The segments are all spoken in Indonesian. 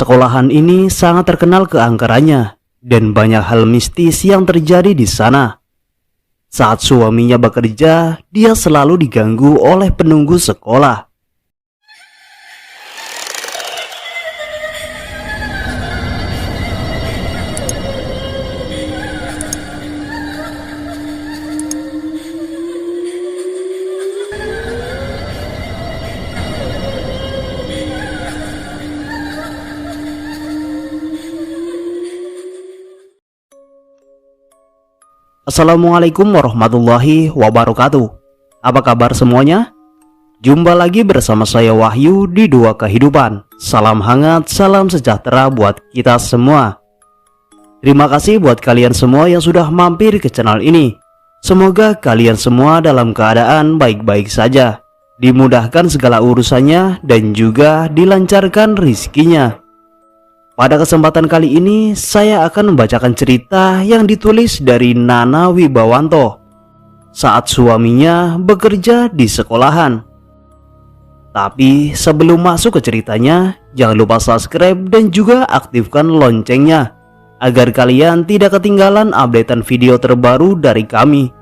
Sekolahan ini sangat terkenal keangkerannya dan banyak hal mistis yang terjadi di sana. Saat suaminya bekerja, dia selalu diganggu oleh penunggu sekolah. Assalamualaikum warahmatullahi wabarakatuh. Apa kabar semuanya? Jumpa lagi bersama saya Wahyu di Dua Kehidupan. Salam hangat, salam sejahtera buat kita semua. Terima kasih buat kalian semua yang sudah mampir ke channel ini. Semoga kalian semua dalam keadaan baik-baik saja, dimudahkan segala urusannya dan juga dilancarkan rizkinya. Pada kesempatan kali ini, saya akan membacakan cerita yang ditulis dari Nana Wibawanto saat suaminya bekerja di sekolahan. Tapi sebelum masuk ke ceritanya, jangan lupa subscribe dan juga aktifkan loncengnya agar kalian tidak ketinggalan updatean video terbaru dari kami.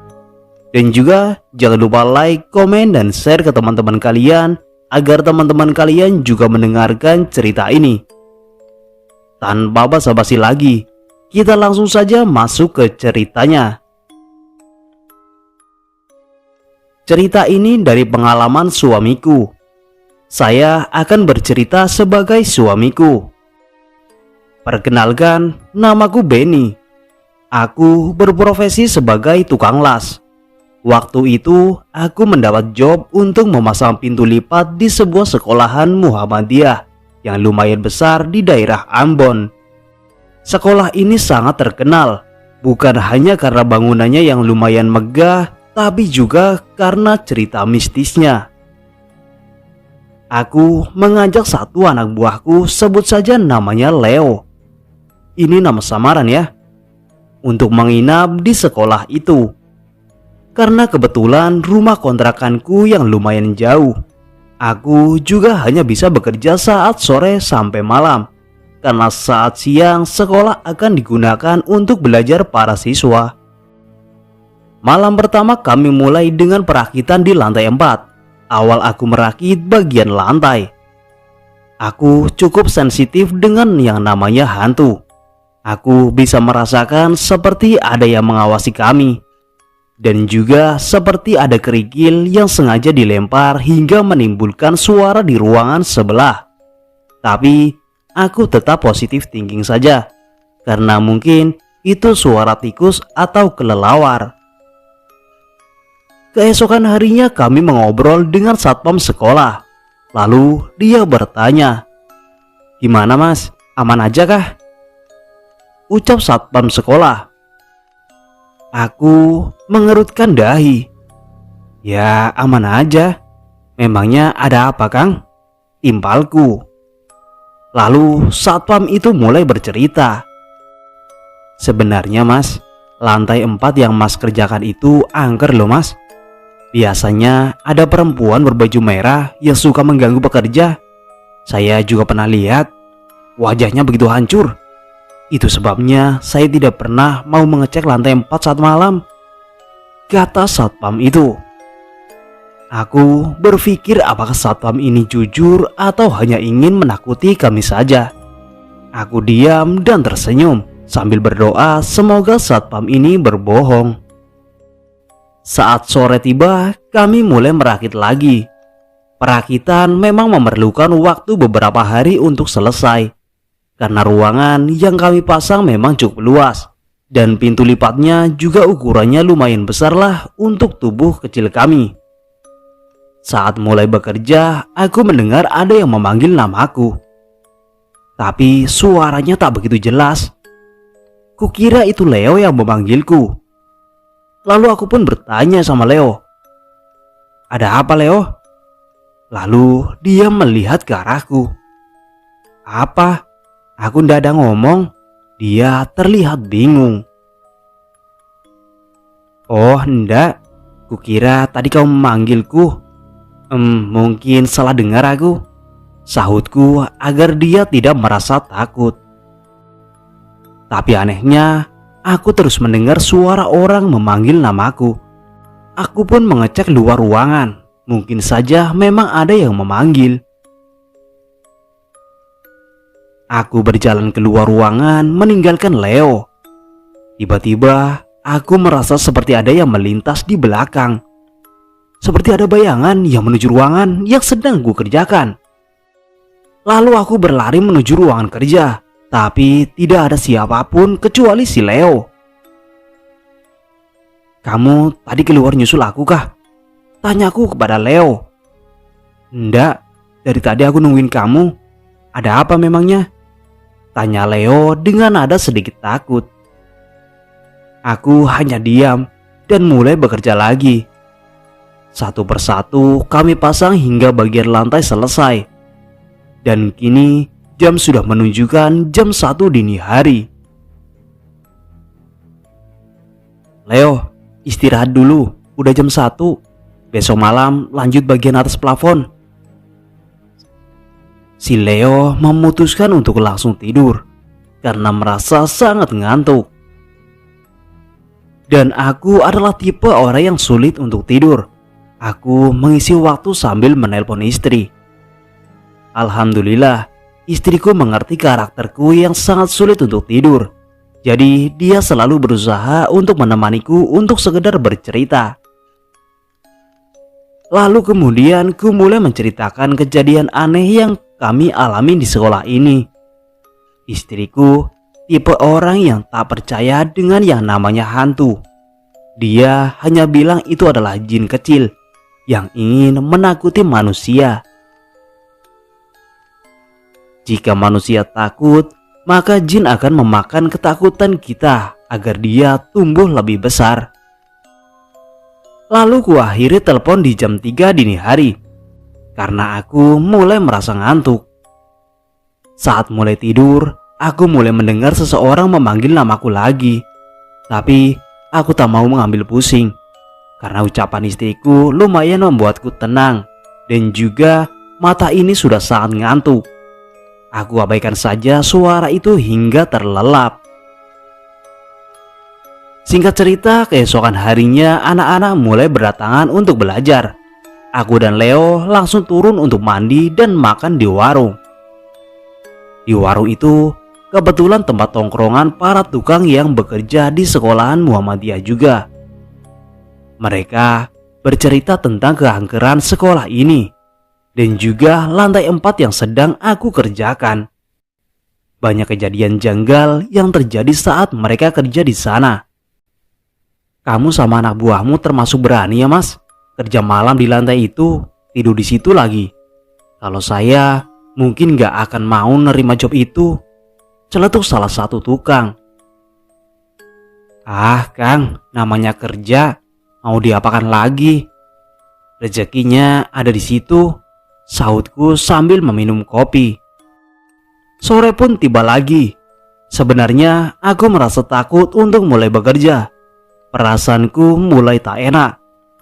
Dan juga jangan lupa like, komen, dan share ke teman-teman kalian agar teman-teman kalian juga mendengarkan cerita ini. Tanpa basa-basi lagi, kita langsung saja masuk ke ceritanya. Cerita ini dari pengalaman suamiku. Saya akan bercerita sebagai suamiku. Perkenalkan, namaku Benny. Aku berprofesi sebagai tukang las. Waktu itu, aku mendapat job untuk memasang pintu lipat di sebuah sekolahan Muhammadiyah yang lumayan besar di daerah Ambon. Sekolah ini sangat terkenal, bukan hanya karena bangunannya yang lumayan megah, tapi juga karena cerita mistisnya. Aku mengajak satu anak buahku, sebut saja namanya Leo. Ini nama samaran ya, untuk menginap di sekolah itu. Karena kebetulan rumah kontrakanku yang lumayan jauh, aku juga hanya bisa bekerja saat sore sampai malam, karena saat siang sekolah akan digunakan untuk belajar para siswa. Malam pertama kami mulai dengan perakitan di lantai 4. Awal aku merakit bagian lantai. Aku cukup sensitif dengan yang namanya hantu. Aku bisa merasakan seperti ada yang mengawasi kami. Dan juga seperti ada kerikil yang sengaja dilempar hingga menimbulkan suara di ruangan sebelah. Tapi aku tetap positif thinking saja, karena mungkin itu suara tikus atau kelelawar. Keesokan harinya kami mengobrol dengan satpam sekolah. Lalu dia bertanya, "Gimana mas, aman aja kah?" Ucap satpam sekolah. Aku mengerutkan dahi. "Ya aman aja. Memangnya ada apa Kang?" Timpalku. Lalu satpam itu mulai bercerita. "Sebenarnya mas, lantai 4 yang mas kerjakan itu angker loh mas. Biasanya ada perempuan berbaju merah yang suka mengganggu pekerja. Saya juga pernah lihat. Wajahnya begitu hancur. Itu sebabnya saya tidak pernah mau mengecek lantai 4 saat malam," kata satpam itu. Aku berpikir apakah satpam ini jujur atau hanya ingin menakuti kami saja. Aku diam dan tersenyum sambil berdoa semoga satpam ini berbohong. Saat sore tiba, kami mulai merakit lagi. Perakitan memang memerlukan waktu beberapa hari untuk selesai, karena ruangan yang kami pasang memang cukup luas, dan pintu lipatnya juga ukurannya lumayan besar lah untuk tubuh kecil kami. Saat mulai bekerja, aku mendengar ada yang memanggil namaku. Tapi suaranya tak begitu jelas. Kukira itu Leo yang memanggilku. Lalu aku pun bertanya sama Leo, "Ada apa Leo?" Lalu dia melihat ke arahku. "Apa? Aku ndak ada ngomong." Dia terlihat bingung. "Oh ndak, kukira tadi kau memanggilku. Mungkin salah dengar aku. sahutku agar dia tidak merasa takut. Tapi anehnya, aku terus mendengar suara orang memanggil namaku. Aku pun mengecek luar ruangan, mungkin saja memang ada yang memanggil. Aku berjalan keluar ruangan meninggalkan Leo. Tiba-tiba aku merasa seperti ada yang melintas di belakang. Seperti ada bayangan yang menuju ruangan yang sedang ku kerjakan. Lalu aku berlari menuju ruangan kerja, tapi tidak ada siapapun kecuali si Leo. "Kamu tadi keluar nyusul aku kah?" tanyaku kepada Leo. "Enggak, dari tadi aku nungguin kamu. Ada apa memangnya?" tanya Leo dengan nada sedikit takut. Aku hanya diam dan mulai bekerja lagi. Satu persatu kami pasang hingga bagian lantai selesai. Dan kini jam sudah menunjukkan jam 1 dini hari. "Leo, istirahat dulu, udah jam 1. Besok malam lanjut bagian atas plafon." Si Leo memutuskan untuk langsung tidur karena merasa sangat ngantuk. Dan aku adalah tipe orang yang sulit untuk tidur. Aku mengisi waktu sambil menelpon istri. Alhamdulillah, istriku mengerti karakterku yang sangat sulit untuk tidur. Jadi dia selalu berusaha untuk menemaniku untuk sekedar bercerita. Lalu kemudian ku mulai menceritakan kejadian aneh yang kami alami di sekolah ini. Istriku tipe orang yang tak percaya dengan yang namanya hantu. Dia hanya bilang itu adalah jin kecil yang ingin menakuti manusia. Jika manusia takut, maka jin akan memakan ketakutan kita agar dia tumbuh lebih besar. Lalu ku akhiri telepon di jam 3 dini hari karena aku mulai merasa ngantuk. Saat mulai tidur, aku mulai mendengar seseorang memanggil namaku lagi. Tapi aku tak mau mengambil pusing karena ucapan istriku lumayan membuatku tenang dan juga mata ini sudah sangat ngantuk. Aku abaikan saja suara itu hingga terlelap. Singkat cerita, keesokan harinya anak-anak mulai berdatangan untuk belajar. Aku dan Leo langsung turun untuk mandi dan makan di warung. Di warung itu kebetulan tempat tongkrongan para tukang yang bekerja di sekolahan Muhammadiyah juga. Mereka bercerita tentang keangkeran sekolah ini dan juga lantai 4 yang sedang aku kerjakan. Banyak kejadian janggal yang terjadi saat mereka kerja di sana. "Kamu sama anak buahmu termasuk berani ya, Mas? Kerja malam di lantai itu, tidur di situ lagi. Kalau saya mungkin gak akan mau nerima job itu," celetuk salah satu tukang. "Ah Kang, namanya kerja, mau diapakan lagi? Rezekinya ada di situ," sahutku sambil meminum kopi. Sore pun tiba lagi. Sebenarnya aku merasa takut untuk mulai bekerja. Perasaanku mulai tak enak.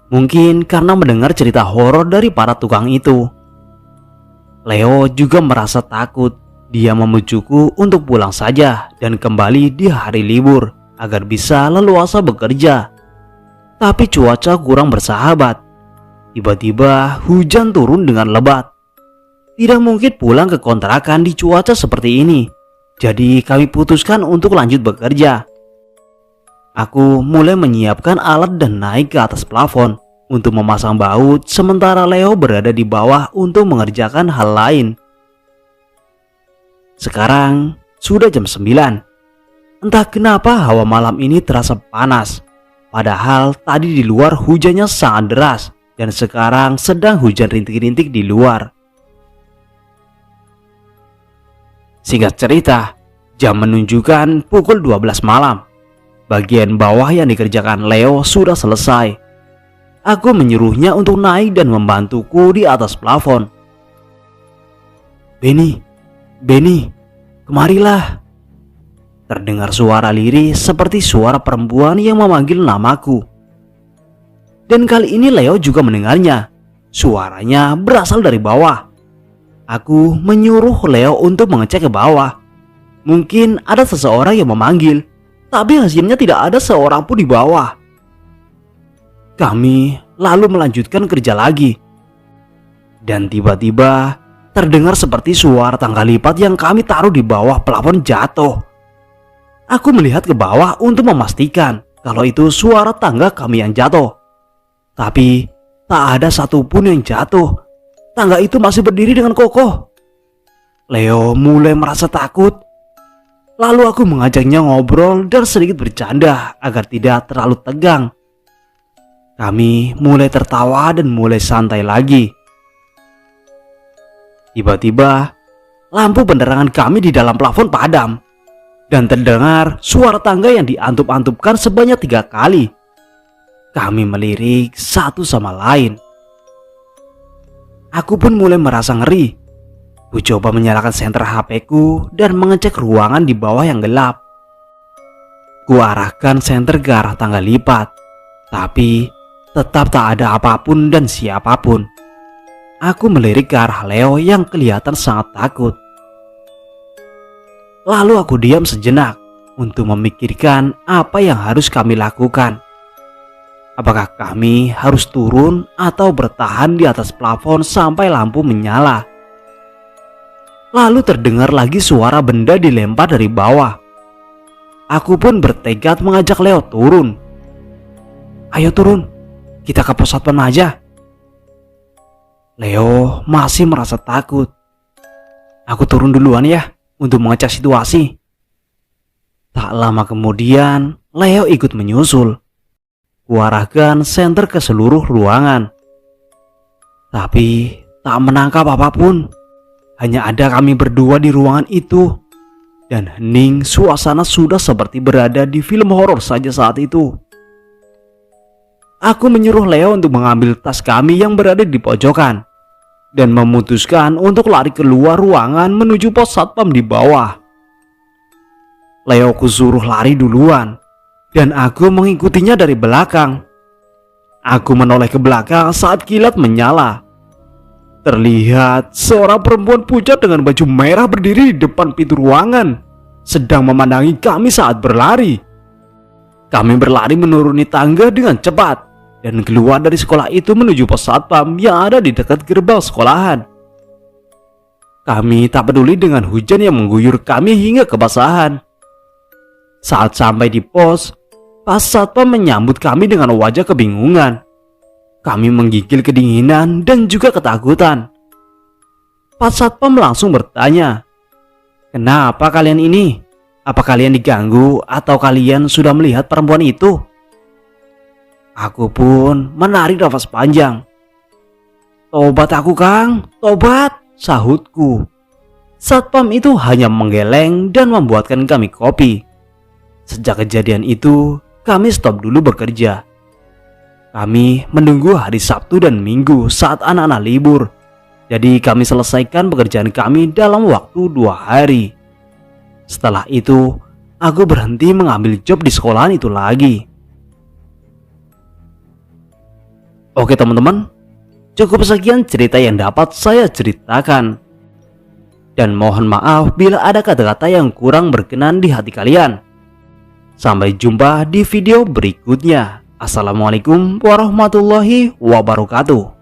Mungkin karena mendengar cerita horor dari para tukang itu. Leo juga merasa takut. Dia memujukku untuk pulang saja dan kembali di hari libur agar bisa leluasa bekerja. Tapi cuaca kurang bersahabat. Tiba-tiba hujan turun dengan lebat. Tidak mungkin pulang ke kontrakan di cuaca seperti ini. Jadi kami putuskan untuk lanjut bekerja. Aku mulai menyiapkan alat dan naik ke atas plafon untuk memasang baut, sementara Leo berada di bawah untuk mengerjakan hal lain. Sekarang sudah jam 9. Entah kenapa hawa malam ini terasa panas. Padahal tadi di luar hujannya sangat deras dan sekarang sedang hujan rintik-rintik di luar. Singkat cerita, jam menunjukkan pukul 12 malam. Bagian bawah yang dikerjakan Leo sudah selesai. Aku menyuruhnya untuk naik dan membantuku di atas plafon. Benny, kemarilah." Terdengar suara lirih seperti suara perempuan yang memanggil namaku. Dan kali ini Leo juga mendengarnya. Suaranya berasal dari bawah. Aku menyuruh Leo untuk mengecek ke bawah. Mungkin ada seseorang yang memanggil, tapi hasilnya tidak ada seorang pun di bawah. Kami lalu melanjutkan kerja lagi. Dan tiba-tiba terdengar seperti suara tangga lipat yang kami taruh di bawah plafon jatuh. Aku melihat ke bawah untuk memastikan kalau itu suara tangga kami yang jatuh. Tapi tak ada satupun yang jatuh. Tangga itu masih berdiri dengan kokoh. Leo mulai merasa takut. Lalu aku mengajaknya ngobrol dan sedikit bercanda agar tidak terlalu tegang. Kami mulai tertawa dan mulai santai lagi. Tiba-tiba lampu penerangan kami di dalam plafon padam. Dan terdengar suara tangga yang diantup-antupkan sebanyak 3 kali. Kami melirik satu sama lain. Aku pun mulai merasa ngeri. Ku coba menyalakan senter HP-ku dan mengecek ruangan di bawah yang gelap. Ku arahkan senter ke arah tangga lipat, tapi tetap tak ada apapun dan siapapun. Aku melirik ke arah Leo yang kelihatan sangat takut. Lalu aku diam sejenak untuk memikirkan apa yang harus kami lakukan. Apakah kami harus turun atau bertahan di atas plafon sampai lampu menyala? Lalu terdengar lagi suara benda dilempar dari bawah. Aku pun bertekad mengajak Leo turun. Ayo turun, kita ke pos satpam aja. Leo masih merasa takut. Aku turun duluan ya untuk mengecek situasi. Tak lama kemudian Leo ikut menyusul. Kuarahkan senter ke seluruh ruangan. Tapi tak menangkap apapun. Hanya ada kami berdua di ruangan itu. Dan hening, suasana sudah seperti berada di film horor saja saat itu. Aku menyuruh Leo untuk mengambil tas kami yang berada di pojokan. Dan memutuskan untuk lari keluar ruangan menuju pos satpam di bawah. Leo kusuruh lari duluan. Dan aku mengikutinya dari belakang. Aku menoleh ke belakang saat kilat menyala. Terlihat seorang perempuan pucat dengan baju merah berdiri di depan pintu ruangan, sedang memandangi kami saat berlari. Kami berlari menuruni tangga dengan cepat dan keluar dari sekolah itu menuju pos satpam yang ada di dekat gerbang sekolahan. Kami tak peduli dengan hujan yang mengguyur kami hingga kebasahan. Saat sampai di pos, pas satpam menyambut kami dengan wajah kebingungan. Kami menggigil kedinginan dan juga ketakutan. Pas satpam langsung bertanya, "Kenapa kalian ini? Apa kalian diganggu atau kalian sudah melihat perempuan itu?" Aku pun menarik nafas panjang. "Tobat aku, Kang, tobat," sahutku. Satpam itu hanya menggeleng dan membuatkan kami kopi. Sejak kejadian itu, kami stop dulu bekerja. Kami menunggu hari Sabtu dan Minggu saat anak-anak libur. Jadi kami selesaikan pekerjaan kami dalam waktu 2 hari. Setelah itu, aku berhenti mengambil job di sekolahan itu lagi. Oke teman-teman, cukup sekian cerita yang dapat saya ceritakan. Dan mohon maaf bila ada kata-kata yang kurang berkenan di hati kalian. Sampai jumpa di video berikutnya. Assalamualaikum warahmatullahi wabarakatuh.